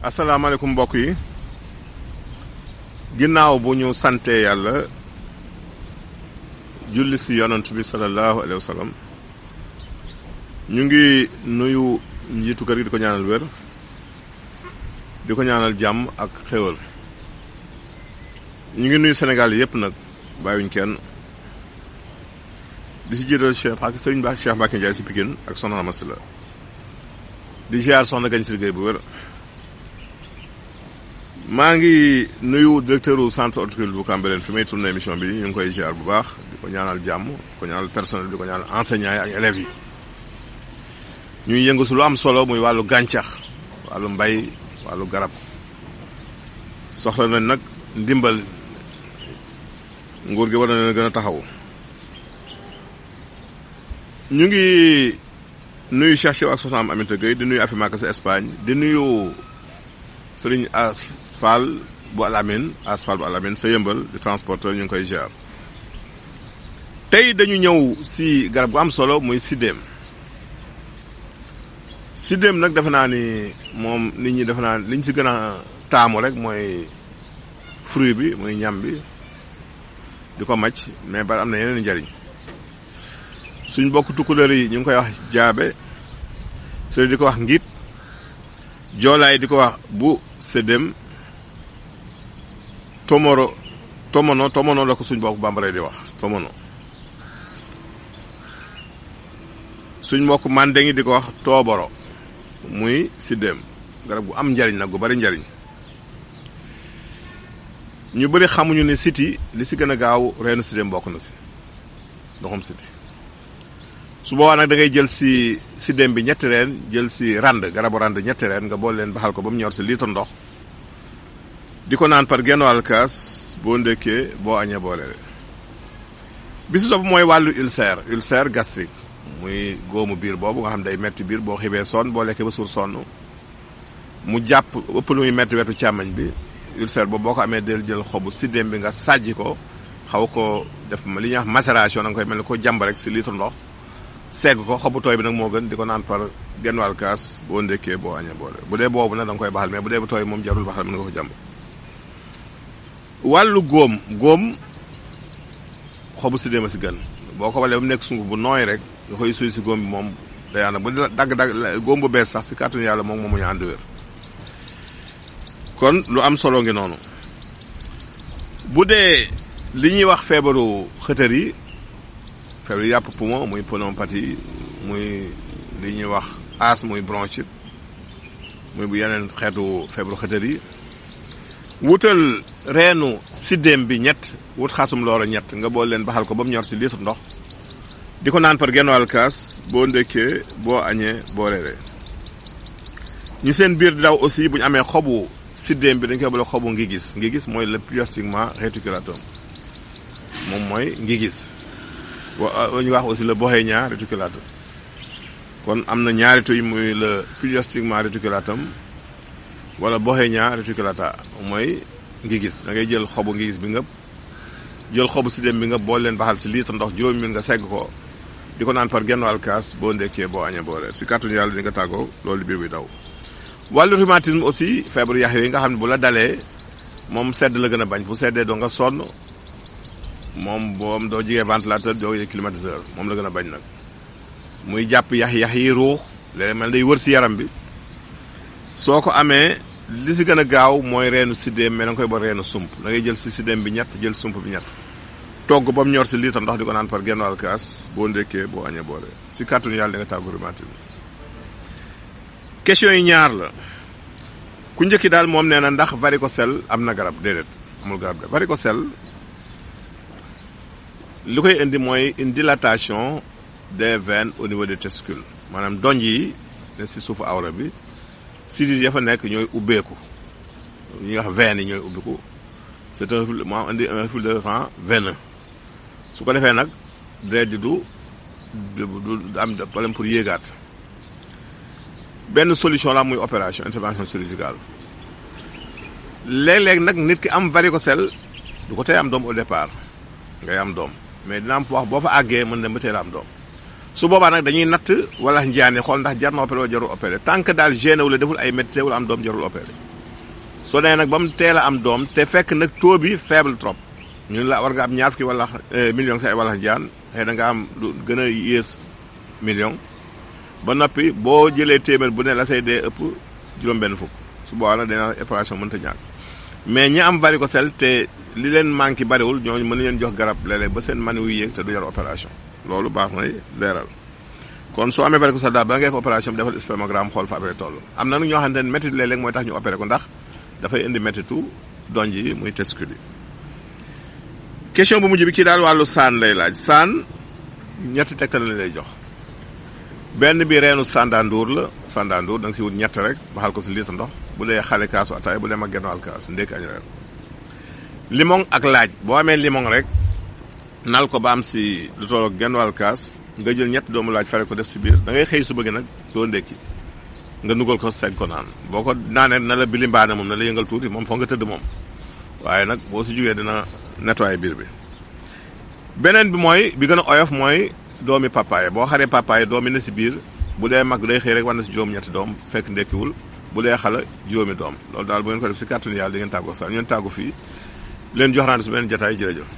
asalaamaaleykum mbokk yi ginnaaw bu ñu sante yàlla julli si yonent bi sallallahu alayhi wa sallam ñu ngi nuyu njiitu kër gi di ko ñaanal wér di ko ñaanal jàmm ak xéwal ñu ngi nuyu Sénégal yépp nag bàyyiwuñ kenn di si jiital Cheikh Mbacké Ndiaye si Pikine ak Soxna Ramas la di ziar soxna gañ si liggéey bu wér. maa ngi nuyu directeur u centre horticole bu Cambérène fi may tourné émission bi ñu ngi koy ziar bu baax di ko ñaanal jàmm di ko ñaanal personnel di ko ñaanal enseignants yi ak élèves yi ñuy yëngu si lu am solo muy wàllu gàncax wàllu mbay wàllu garab soxla nañ nag ndimbal nguur gi war na leen gën a taxaw ñu ngi nuyu Cheikh Cheikh ak soxna am Aminata Gueye di nuyu Afima Kase Espagne di nuyu Sëriñ Asfal bu Alamine sa yëmbal di transporteur ñu ngi koy ziar tey dañu ñëw si garab gu am solo muy sidéem nag defe naa ni moom nit ñi defe naa liñ si gën a taamu rek mooy fruit bi muy ñam bi di ko màcc mais bari am na yeneen njariñ suñ bokk tukkuleer yi ñu ngi koy wax jaabe sëriñ di ko wax ngiit joolaay di ko wax bu séddéem tomono la ko suñ bokk bambara di wax tomono suñ mbokk mandeng yi di ko wax tooboro muy sidéem garab gu am njariñ nag gu bari njariñ ñu bari xamuñu ne siti li si gën a gaaw reenu sidéem bokk na si ndoxum siti su boobaa nag da ngay jël si sidéem bi ñetti reen jël si rand garabu rand ñetti reen nga boole leen baxal ko ba mu ñor si litre ndox di ko naan par genn wàll kaas boo ndékkee boo añee boole bi si topp mooy wàllu ulcère gastrique muy góomu biir boobu nga xam day metti biir boo xibee sonn boo lekkee ba suur sonn mu jàpp ëpp lu muy metti wetu càmmañ bi ulcère boobu boo ko amee del jël xobu sidéem bi nga sàjji ko xaw ko def li ñuy wax macération da nga koy mel ni ko jàmb rek si litre ndox segg ko xobu tooy bi nag moo gën di ko naan par genn wàll kaas boo ndékkee boo añee boole bu dee boobu nag da nga koy baxal mais bu dee bu tooy moom jarul baxal mën nga ko jàmb wàllu góom xobu sidéem a si gën boo ko walee ba mu nekk sunguf bu nooy rek nga koy suy si góom bi moom day ànd bu dagg góom bu bees sax si kàttanu yàlla moom moomu ñu ànd wér kon lu am solo ngi noonu bu dee li ñuy wax feebaru xëtër yi feebaru yàpp poumon muy pneumopathie muy li ñuy wax asthme muy bronchite muy bu yeneen xeetu feebaru xëtër yi wutal reenu sidéem bi ñett wut xasum looro ñett nga boole leen baxal ko ba mu ñor si litre ndox di ko naan par genn wàll kaas boo ndékkee boo añee boo reeree ñi seen biir di daw aussi bu ñu amee xobu sidéem bi dañ koy boole xobu ngi gis mooy le Pyostigma reticulatum moom mooy ngi gis ñu wax aussi le Bauhinia reticulatum kon am na ñaari tuy muy le Pyostigma reticulatum wala Bauhinia reticulata mooy ngi gis da ngay jël xobu ngi gis bi nga jël xobu sidéem bi nga boole leen baxal si litre ndox juróomi minute nga segg ko di ko naan par genn wàll kaas boo ndekkee boo añee boo reer si kàttanu yàlla di nga tàggoo loolu biir bi daw. wàllu rhumatisme aussi feebaru yax yi nga xam ne bu la dalee moom sedd la gën a bañ bu seddee doo nga sonn moom doo jigee ventilateur doo jigee climatiseur moom la gën a bañ nag muy jàpp yax yi ruux léeg mel day wër si yaram bi soo ko amee li si gën a gaaw mooy reenu sidéem mais da nga koy ba reenu sump da ngay jël si sidéem bi ñett jël sump bi ñett togg ba mu ñor si litre ndox di ko naan par genn wàll kaas boo ndékkee boo añee boole si kàttanu yàlla di nga tàggu rhumatisme question yi ñaar la ku njëkki daal moom nee na ndax varicocèle am na garab déedéet amul garab de varicocèle li koy indi mooy une dilatation des veines au niveau des testicules maanaam donj yi ne si suufu awra bi sidit ya fa nekk ñooy ubbeeku ñi nga wax veines yi ñooy ubbeeku c'est un moo indi un reflux de sang veineux su ko defee nag deret ji du am problème pour yéegaat benn solution la muy opération intervention chirurgicale léeg-léeg nag nit ki am varicocèle du ko tey am doom au départ ngay am doom mais dina am wax boo fa àggee mën dem ba teel a am doom su boobaa nag dañuy natt wala njaane xool ndax jar na opéré wala jarul opéré tant que daal gêné wala deful ay médecin wala am doom jarul opéré soo nee nag ba mu teel a am doom te fekk nag taux bi faible trop ñun la war nga am ñaar fukki wala million sa ay wala jaan xëy da nga am lu gën a yées million ba noppi boo jëlee téeméer bu ne la say dee ëpp juróom-benn fukk su boobaa nag dina opération mënta ñàkk mais ñi am varicocèle te li leen manqué bariwul ñooñu mën leen jox garab léeg-léeg ba seen mani wu yéeg te du jar opération loolu baax nay leeral kon soo amee varicocèle daal ba nga def opération bi defal spermogramme xool fa après toll am na nag ñoo xamante ne métit léeg-léeg mooy tax ñu opéré ko ndax dafay indi métitu donj yi muy testicule yi. question bu mujj bi kii daal wàllu saan lay laaj saan ñetti tegtal la lay jox benn bi reenu sandanduur la sandanduur da nga si wut ñett rek baxal ko si litre ndox bu dee xale kaasu ataay bu dee mag genn wàll kaas ndékki añ reer limon ak laaj boo amee limon rek nal ko ba am si lu tollook genn wàll kaas nga jël ñett doomu laaj fare ko def si biir da ngay xëy suba gi nag doo ndékki nga nugal ko segg ko naan boo ko naanee na la bilimbaane moom na la yëngal tuuti moom foo nga tëdd moom waaye nag boo si jógee dina nettoyer biir bi beneen bi mooy bi gën a oyof mooy doomi papaye boo xaree papaye doomi na si biir bu dee mag day xëy rek war na si juróom-ñetti doom fekk ndekkiwul bu dee xala juróomi doom loolu daal bu ngeen ko def si kàttanu yàlla di ngeen tàggoo sax ngeen tàggu fii leen jox naan su beneen jataay jërëjëf